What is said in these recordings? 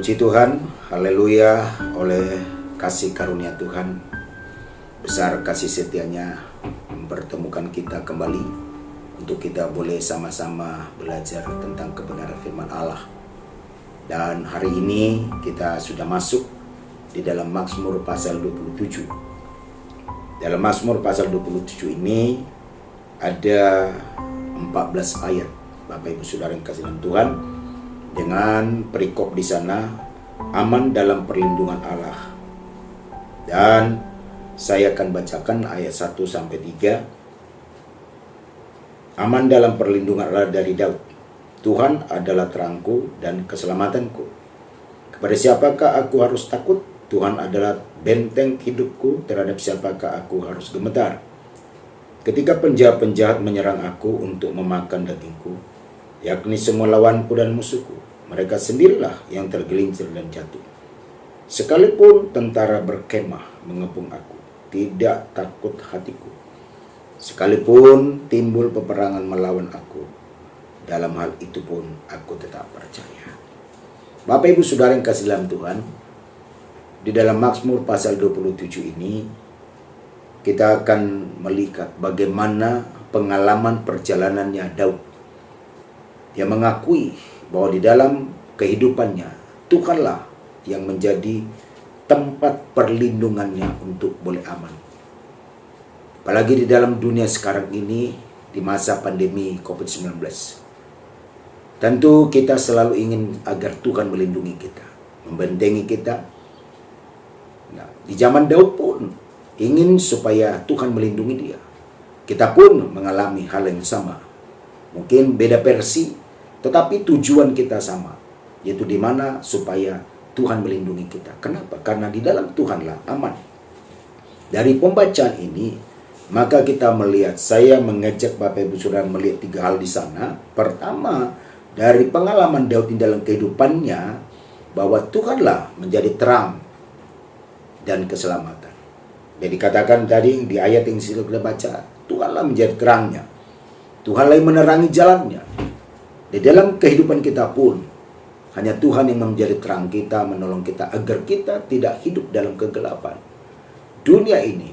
Puji Tuhan, haleluya, oleh kasih karunia Tuhan, besar kasih setianya mempertemukan kita kembali untuk kita boleh sama-sama belajar tentang kebenaran firman Allah. Dan hari ini kita sudah masuk di dalam Mazmur pasal 27. Dalam Mazmur pasal 27 ini ada 14 ayat, Bapak Ibu Saudara yang kasih dalam Tuhan, dengan perikop di sana, aman dalam perlindungan Allah. Dan saya akan bacakan ayat 1 sampai 3. Aman dalam perlindungan Allah dari Daud. Tuhan adalah terangku dan keselamatanku. Kepada siapakah aku harus takut? Tuhan adalah benteng hidupku, terhadap siapakah aku harus gemetar? Ketika penjahat-penjahat menyerang aku untuk memakan dagingku, yakni semua lawanku dan musuhku, mereka sendirilah yang tergelincir dan jatuh. Sekalipun tentara berkemah mengepung aku, tidak takut hatiku. Sekalipun timbul peperangan melawan aku, dalam hal itu pun aku tetap percaya. Bapak Ibu Saudara yang kasih dalam Tuhan, di dalam Mazmur pasal 27 ini kita akan melihat bagaimana pengalaman perjalanannya Daud. Dia mengakui bahwa di dalam kehidupannya Tuhanlah yang menjadi tempat perlindungannya untuk boleh aman. Apalagi di dalam dunia sekarang ini, di masa pandemi COVID-19. Tentu kita selalu ingin agar Tuhan melindungi kita, membentengi kita. Nah, di zaman Daud pun ingin supaya Tuhan melindungi dia. Kita pun mengalami hal yang sama. Mungkin beda versi, tetapi tujuan kita sama, yaitu di mana supaya Tuhan melindungi kita. Kenapa? Karena di dalam Tuhanlah aman. Dari pembacaan ini, maka kita melihat, saya mengajak Bapak Ibu Saudara melihat 3 hal di sana. Pertama, dari pengalaman Daud di dalam kehidupannya, bahwa Tuhanlah menjadi terang dan keselamatan. Jadi katakan tadi di ayat yang sudah kita baca, Tuhanlah menjadi terangnya, Tuhanlah yang menerangi jalannya. Di dalam kehidupan kita pun, hanya Tuhan yang menjadi terang kita, menolong kita, agar kita tidak hidup dalam kegelapan. Dunia ini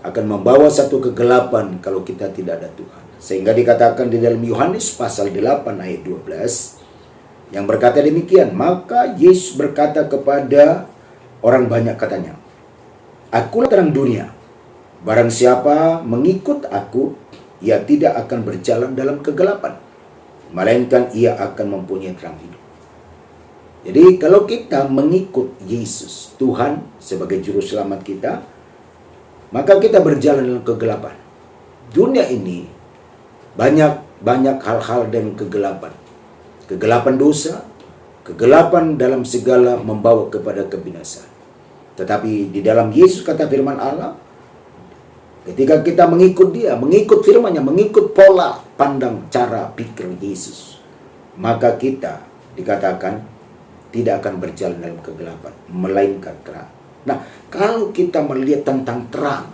akan membawa satu kegelapan kalau kita tidak ada Tuhan. Sehingga dikatakan di dalam Yohanes pasal 8 ayat 12, yang berkata demikian, maka Yesus berkata kepada orang banyak katanya, Akulah terang dunia, barang siapa mengikut aku, ia tidak akan berjalan dalam kegelapan, melainkan ia akan mempunyai terang hidup. Jadi kalau kita mengikut Yesus, Tuhan sebagai juru selamat kita, maka kita berjalan dalam kegelapan. Dunia ini banyak hal-hal dan kegelapan. Kegelapan dosa, kegelapan dalam segala membawa kepada kebinasaan. Tetapi di dalam Yesus, kata firman Allah, ketika kita mengikut dia, mengikut firman-Nya, mengikut pola pandang cara pikir Yesus, maka kita dikatakan tidak akan berjalan dalam kegelapan, melainkan terang. Nah, kalau kita melihat tentang terang,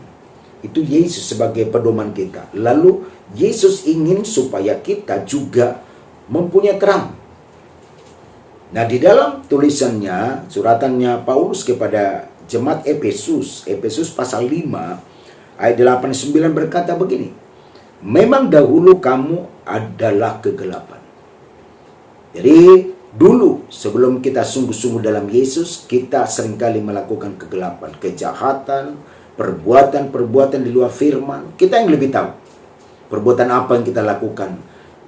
itu Yesus sebagai pedoman kita. Lalu Yesus ingin supaya kita juga mempunyai terang. Nah, di dalam tulisannya, suratannya Paulus kepada jemaat Efesus, Efesus pasal 5, ayat 8-9 berkata begini, memang dahulu kamu adalah kegelapan. Jadi, dulu sebelum kita sungguh-sungguh dalam Yesus, kita seringkali melakukan kegelapan, kejahatan, perbuatan-perbuatan di luar firman. Kita yang lebih tahu perbuatan apa yang kita lakukan,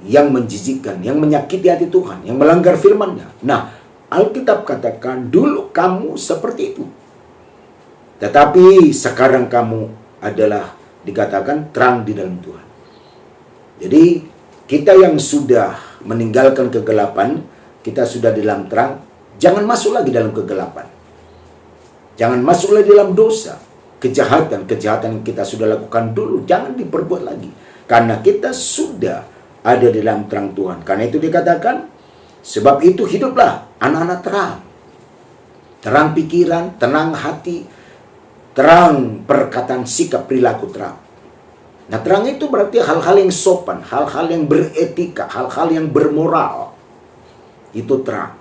yang menjijikkan, yang menyakiti hati Tuhan, yang melanggar firman-Nya. Nah, Alkitab katakan dulu kamu seperti itu. Tetapi sekarang kamu adalah dikatakan terang di dalam Tuhan. Jadi kita yang sudah meninggalkan kegelapan, kita sudah di dalam terang, jangan masuk lagi dalam kegelapan. Jangan masuk lagi dalam dosa. Kejahatan yang kita sudah lakukan dulu, jangan diperbuat lagi. Karena kita sudah ada di dalam terang Tuhan. Karena itu dikatakan, sebab itu hiduplah anak-anak terang. Terang pikiran, terang hati, terang perkataan, sikap, perilaku terang. Nah, terang itu berarti hal-hal yang sopan, hal-hal yang beretika, hal-hal yang bermoral. Itu terang.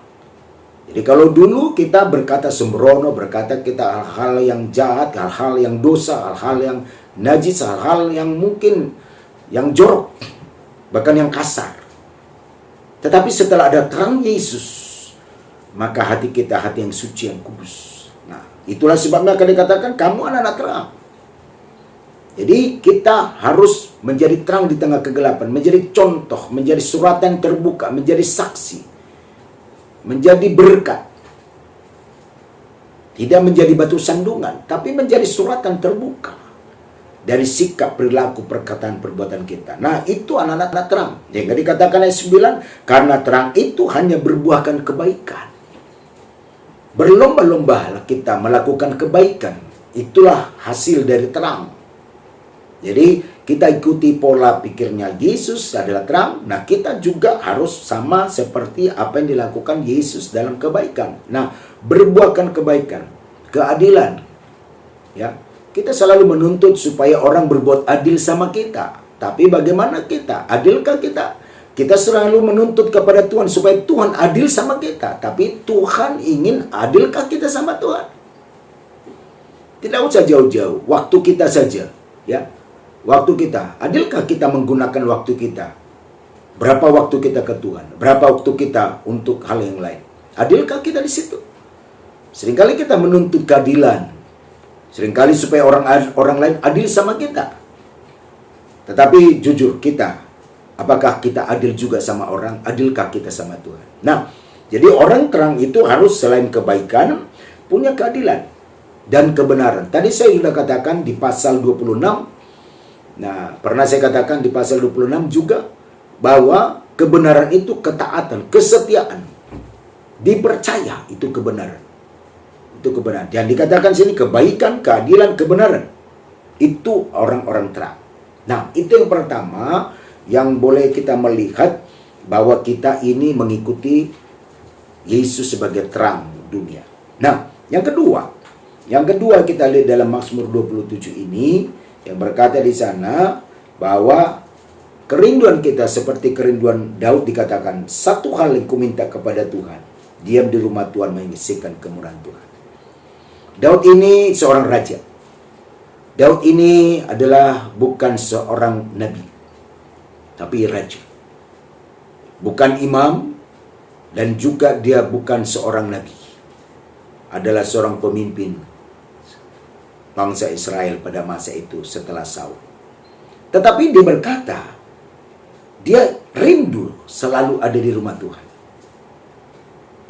Jadi kalau dulu kita berkata sembrono, berkata kita hal-hal yang jahat, hal-hal yang dosa, hal-hal yang najis, hal-hal yang mungkin yang jorok, bahkan yang kasar. Tetapi setelah ada terang Yesus, maka hati kita hati yang suci, yang kudus. Nah, itulah sebabnya akan dikatakan kamu anak-anak terang. Jadi kita harus menjadi terang di tengah kegelapan, menjadi contoh, menjadi suratan terbuka, menjadi saksi, menjadi berkat. Tidak menjadi batu sandungan, tapi menjadi suratan terbuka dari sikap, perilaku, perkataan, perbuatan kita. Nah, itu anak-anak terang. Jangan dikatakan ayat 9, karena terang itu hanya berbuahkan kebaikan. Berlomba-lombalah kita melakukan kebaikan. Itulah hasil dari terang. Jadi, kita ikuti pola pikirnya Yesus adalah terang. Nah, kita juga harus sama seperti apa yang dilakukan Yesus dalam kebaikan. Nah, berbuahkan kebaikan, keadilan. Ya, kita selalu menuntut supaya orang berbuat adil sama kita. Tapi bagaimana kita? Adilkah kita? Kita selalu menuntut kepada Tuhan supaya Tuhan adil sama kita. Tapi Tuhan ingin adilkah kita sama Tuhan? Tidak usah jauh-jauh. Waktu kita saja. Ya, waktu kita. Adilkah kita menggunakan waktu kita? Berapa waktu kita ke Tuhan? Berapa waktu kita untuk hal yang lain? Adilkah kita di situ? Seringkali kita menuntut keadilan. Seringkali supaya orang lain adil sama kita. Tetapi jujur kita, apakah kita adil juga sama orang? Adilkah kita sama Tuhan? Nah, jadi orang terang itu harus selain kebaikan, punya keadilan dan kebenaran. Tadi saya sudah katakan di pasal 26. Nah, pernah saya katakan di pasal 26 juga bahwa kebenaran itu ketaatan, kesetiaan. Dipercaya itu kebenaran. Itu kebenaran. Yang dikatakan sini kebaikan, keadilan, kebenaran. Itu orang-orang terang. Nah, itu yang pertama yang boleh kita melihat bahwa kita ini mengikuti Yesus sebagai terang dunia. Nah, yang kedua kita lihat dalam Mazmur 27 ini yang berkata di sana bahwa kerinduan kita seperti kerinduan Daud dikatakan, satu hal yang kuminta kepada Tuhan, diam di rumah Tuhan menyaksikan kemurahan Tuhan. Daud ini seorang raja. Daud ini adalah bukan seorang nabi, tapi raja. Bukan imam, dan juga dia bukan seorang nabi. Adalah seorang pemimpin bangsa Israel pada masa itu setelah Saul. Tetapi dia berkata, dia rindu selalu ada di rumah Tuhan.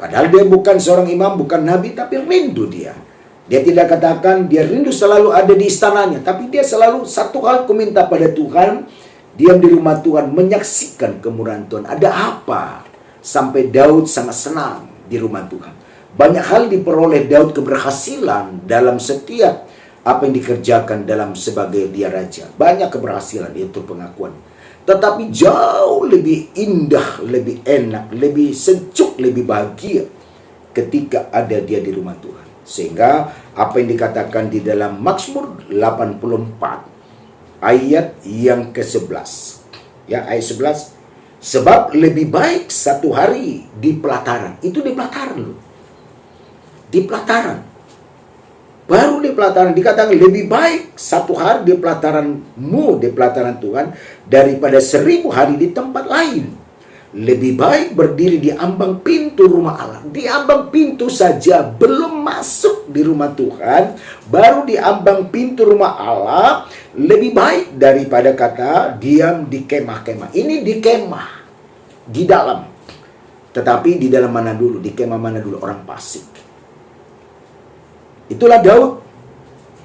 Padahal dia bukan seorang imam, bukan nabi, tapi rindu dia. Dia tidak katakan dia rindu selalu ada di istananya, tapi dia selalu satu hal kuminta pada Tuhan, diam di rumah Tuhan, menyaksikan kemurahan Tuhan. Ada apa sampai Daud sangat senang di rumah Tuhan? Banyak hal diperoleh Daud keberhasilan dalam setiap apa yang dikerjakan dalam sebagai dia raja. Banyak keberhasilan, itu pengakuan. Tetapi jauh lebih indah, lebih enak, lebih sejuk, lebih bahagia ketika ada dia di rumah Tuhan. Sehingga apa yang dikatakan di dalam Mazmur 84 ayat yang ke-11. Ya, ayat 11. Sebab lebih baik satu hari di pelataran. Itu di pelataran loh. Di pelataran. Baru di pelataran dikatakan lebih baik satu hari di pelataranmu, di pelataran Tuhan, daripada 1000 hari di tempat lain. Lebih baik berdiri di ambang pintu rumah Allah. Di ambang pintu saja, belum masuk di rumah Tuhan, baru di ambang pintu rumah Allah, lebih baik daripada kata diam di kemah-kemah. Ini di kemah, di dalam. Tetapi di dalam mana dulu? Di kemah mana dulu? Orang fasik. Itulah Daud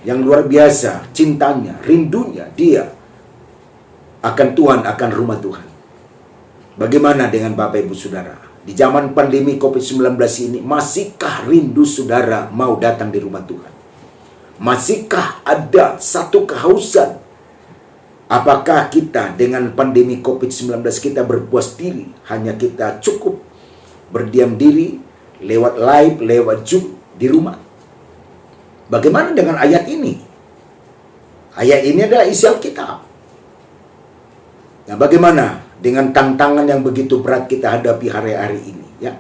yang luar biasa cintanya, rindunya dia akan Tuhan, akan rumah Tuhan. Bagaimana dengan Bapak Ibu Saudara? Di zaman pandemi COVID-19 ini, masihkah rindu saudara mau datang di rumah Tuhan? Masihkah ada satu kehausan? Apakah kita dengan pandemi COVID-19 kita berpuas diri? Hanya kita cukup berdiam diri lewat live, lewat Zoom di rumah? Bagaimana dengan ayat ini? Ayat ini adalah isi Alkitab. Nah, bagaimana dengan tantangan yang begitu berat kita hadapi hari-hari ini? Ya,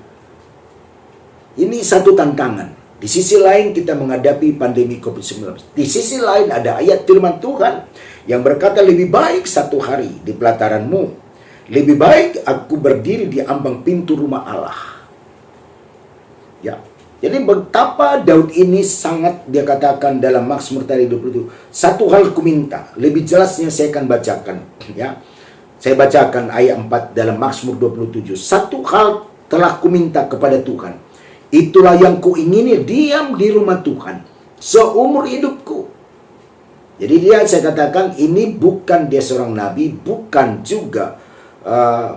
ini satu tantangan. Di sisi lain kita menghadapi pandemi COVID-19. Di sisi lain ada ayat firman Tuhan yang berkata, lebih baik satu hari di pelataranmu, lebih baik aku berdiri di ambang pintu rumah Allah. Ya, jadi betapa Daud ini sangat, dia katakan dalam Mazmur tadi 27, satu hal ku minta, lebih jelasnya saya akan bacakan. Ya, saya bacakan ayat 4 dalam Mazmur 27. Satu hal telah ku minta kepada Tuhan, itulah yang ku ingini, diam di rumah Tuhan seumur hidupku. Jadi saya katakan, ini bukan dia seorang nabi, bukan juga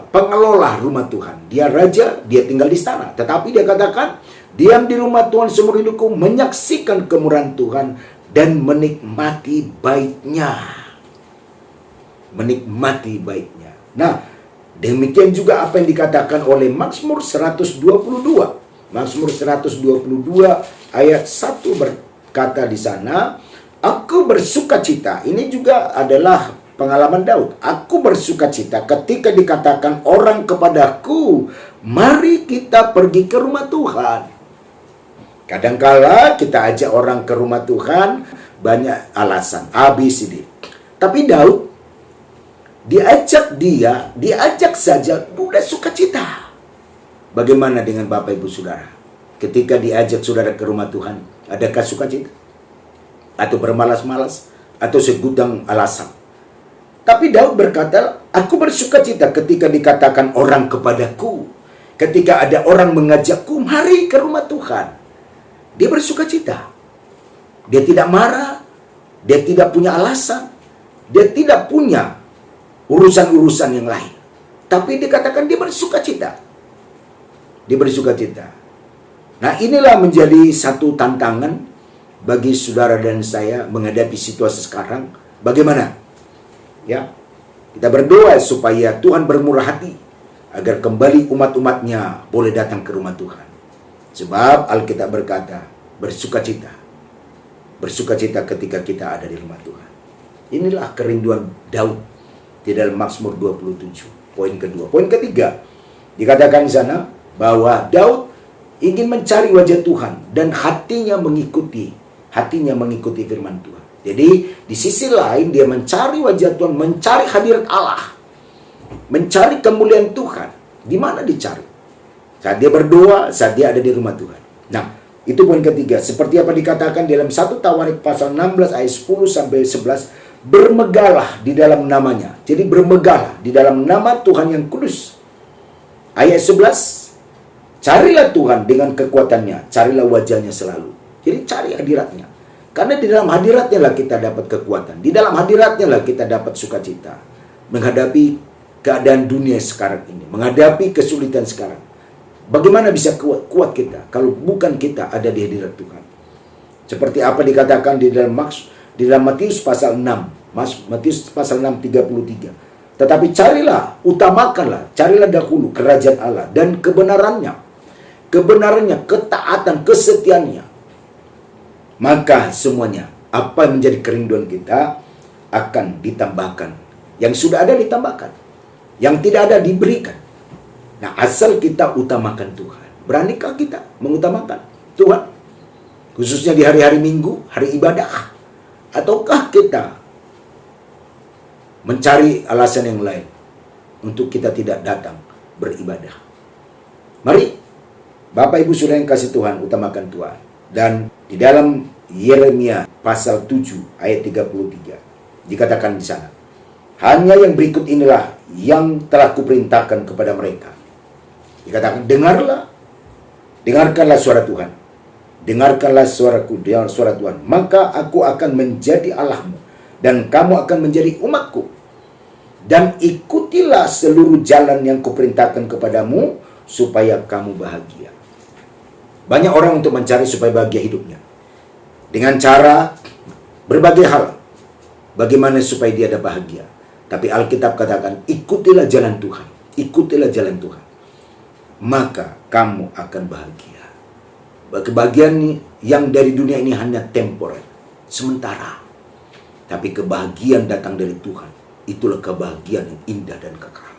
pengelola rumah Tuhan. Dia raja, dia tinggal di istana. Tetapi dia katakan, diam di rumah Tuhan seumur hidupku, menyaksikan kemurahan Tuhan dan menikmati baiknya. Menikmati baiknya. Nah, demikian juga apa yang dikatakan oleh Mazmur 122. Mazmur 122 ayat 1 berkata di sana, aku bersuka cita. Ini juga adalah pengalaman Daud. Aku bersuka cita ketika dikatakan orang kepadaku, mari kita pergi ke rumah Tuhan. Kadangkala kita ajak orang ke rumah Tuhan, banyak alasan, A, B, C, D. Tapi Daud, diajak saja, udah suka cita. Bagaimana dengan Bapak Ibu Saudara? Ketika diajak saudara ke rumah Tuhan, adakah sukacita? Atau bermalas-malas? Atau segudang alasan? Tapi Daud berkata, aku bersukacita ketika dikatakan orang kepadaku. Ketika ada orang mengajakku, mari ke rumah Tuhan. Dia bersukacita. Dia tidak marah. Dia tidak punya alasan. Dia tidak punya urusan-urusan yang lain. Tapi dikatakan dia bersukacita. Dia bersukacita. Nah, inilah menjadi satu tantangan bagi saudara dan saya menghadapi situasi sekarang. Bagaimana? Ya, kita berdoa supaya Tuhan bermurah hati agar kembali umat-umatnya boleh datang ke rumah Tuhan. Sebab Alkitab berkata, bersukacita. Bersukacita ketika kita ada di rumah Tuhan. Inilah kerinduan Daud di dalam Mazmur 27. Poin kedua. Poin ketiga, dikatakan di sana bahwa Daud ingin mencari wajah Tuhan dan hatinya mengikuti firman Tuhan. Jadi di sisi lain dia mencari wajah Tuhan, mencari hadirat Allah, mencari kemuliaan Tuhan. Di mana dicari? Saat dia berdoa, saat dia ada di rumah Tuhan. Nah, itu poin ketiga. Seperti apa dikatakan dalam 1 Tawarik pasal 16 ayat 10 sampai 11, bermegahlah di dalam namanya. Jadi bermegahlah di dalam nama Tuhan yang kudus. Ayat 11, carilah Tuhan dengan kekuatannya, carilah wajahnya selalu. Jadi cari hadiratnya. Karena di dalam hadiratnya lah kita dapat kekuatan. Di dalam hadiratnya lah kita dapat sukacita. Menghadapi keadaan dunia sekarang ini. Menghadapi kesulitan sekarang. Bagaimana bisa kuat kita kalau bukan kita ada di hadirat Tuhan? Seperti apa dikatakan di dalam Matius pasal 6. Matius pasal 6:33. Tetapi carilah, utamakanlah, carilah dahulu kerajaan Allah dan kebenarannya. Kebenarannya, ketaatan, kesetiaannya. Maka semuanya, apa yang menjadi kerinduan kita akan ditambahkan. Yang sudah ada ditambahkan. Yang tidak ada diberikan. Nah, asal kita utamakan Tuhan. Beranikah kita mengutamakan Tuhan? Khususnya di hari-hari Minggu, hari ibadah. Ataukah kita mencari alasan yang lain untuk kita tidak datang beribadah? Mari, Bapak Ibu Saudara yang kasih Tuhan, utamakan Tuhan. Dan di dalam Yeremia pasal 7 ayat 33 dikatakan di sana, hanya yang berikut inilah yang telah kuperintahkan kepada mereka. Dikatakan, dengarkanlah suara Tuhan. Dengarkanlah suaraku, suara Tuhan. Maka aku akan menjadi Allahmu dan kamu akan menjadi umatku. Dan ikutilah seluruh jalan yang kuperintahkan kepadamu supaya kamu bahagia. Banyak orang untuk mencari supaya bahagia hidupnya. Dengan cara berbagai hal. Bagaimana supaya dia ada bahagia. Tapi Alkitab katakan, ikutilah jalan Tuhan. Ikutilah jalan Tuhan. Maka kamu akan bahagia. Kebahagiaan yang dari dunia ini hanya temporer. Sementara. Tapi kebahagiaan datang dari Tuhan. Itulah kebahagiaan yang indah dan kekal.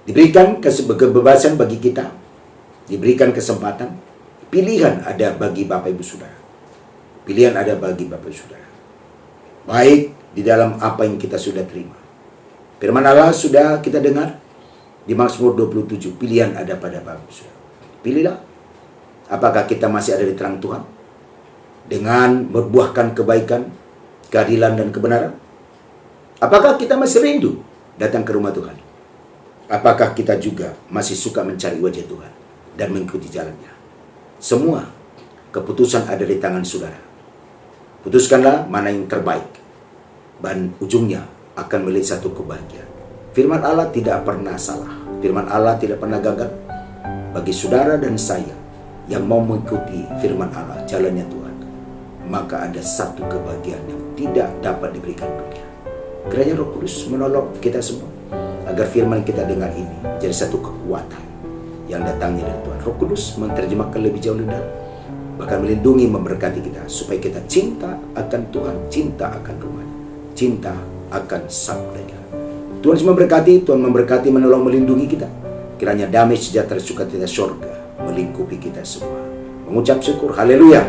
Diberikan kebebasan bagi kita. Diberikan kesempatan Pilihan ada bagi Bapak Ibu Saudara. Pilihan ada bagi Bapak Ibu Saudara. Baik di dalam apa yang kita sudah terima. Firman Allah sudah kita dengar di Mazmur 27. Pilihan ada pada Bapak Ibu Saudara. Pilihlah. Apakah kita masih ada di terang Tuhan? Dengan berbuahkan kebaikan, keadilan dan kebenaran? Apakah kita masih rindu datang ke rumah Tuhan? Apakah kita juga masih suka mencari wajah Tuhan dan mengikuti jalannya? Semua keputusan ada di tangan saudara. Putuskanlah mana yang terbaik, dan ujungnya akan melihat satu kebahagiaan. Firman Allah tidak pernah salah. Firman Allah tidak pernah gagal. Bagi saudara dan saya yang mau mengikuti firman Allah, jalannya Tuhan, maka ada satu kebahagiaan yang tidak dapat diberikan dunia. Kiranya Roh Kudus menolong kita semua agar firman kita dengar ini jadi satu kekuatan yang datangnya dari Tuhan. Roh Kudus menerjemahkan lebih jauh lebih dalam, bahkan melindungi, memberkati kita supaya kita cinta akan Tuhan, cinta akan rumahnya, cinta akan sabdanya. Tuhan semua memberkati, Tuhan memberkati, menolong, melindungi kita. Kiranya damai, sejahtera, sukacita, surga melingkupi kita semua. Mengucap syukur, haleluya.